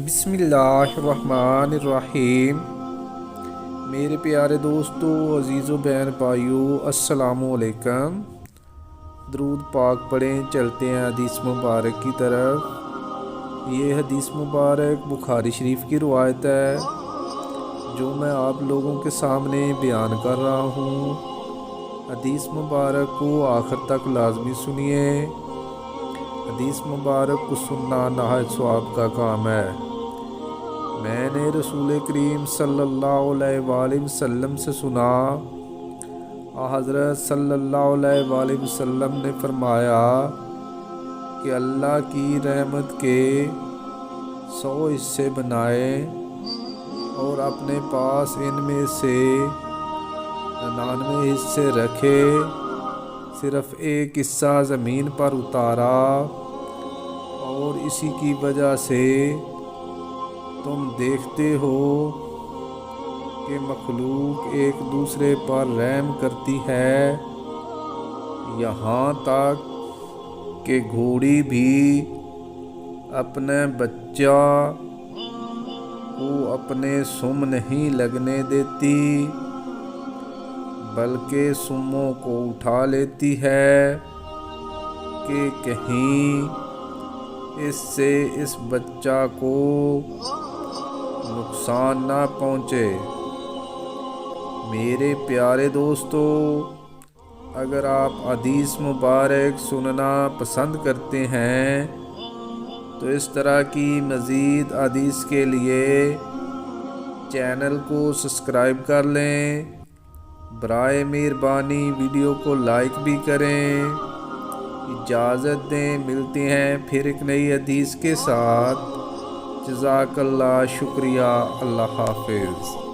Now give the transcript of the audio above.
بسم اللہ الرحمن الرحیم۔ میرے پیارے دوستو، عزیز و بہن بھائیو، السلام علیکم۔ درود پاک پڑھیں، چلتے ہیں حدیث مبارک کی طرف۔ یہ حدیث مبارک بخاری شریف کی روایت ہے جو میں آپ لوگوں کے سامنے بیان کر رہا ہوں۔ حدیث مبارک کو آخر تک لازمی سنیے۔ حدیث مبارک کو سننا نہایت ثواب کا کام ہے۔ میں نے رسول کریم صلی اللہ علیہ وآلہ وسلم سے سنا، حضرت صلی اللہ علیہ وآلہ وسلم نے فرمایا کہ اللہ کی رحمت کے 100 حصے بنائے اور اپنے پاس ان میں سے 99 حصے رکھے، صرف ایک حصہ زمین پر اتارا، اور اسی کی وجہ سے تم دیکھتے ہو کہ مخلوق ایک دوسرے پر رحم کرتی ہے، یہاں تک کہ گھوڑی بھی اپنے بچہ کو اپنے سم نہیں لگنے دیتی بلکہ سموں کو اٹھا لیتی ہے کہ کہیں اس سے اس بچہ کو نقصان نہ پہنچے۔ میرے پیارے دوستو، اگر آپ حدیث مبارک سننا پسند کرتے ہیں تو اس طرح کی مزید حدیث کے لیے چینل کو سبسکرائب کر لیں۔ برائے مہربانی ویڈیو کو لائک بھی کریں۔ اجازت دیں، ملتے ہیں پھر ایک نئی حدیث کے ساتھ۔ جزاک اللہ، شکریہ، اللہ حافظ۔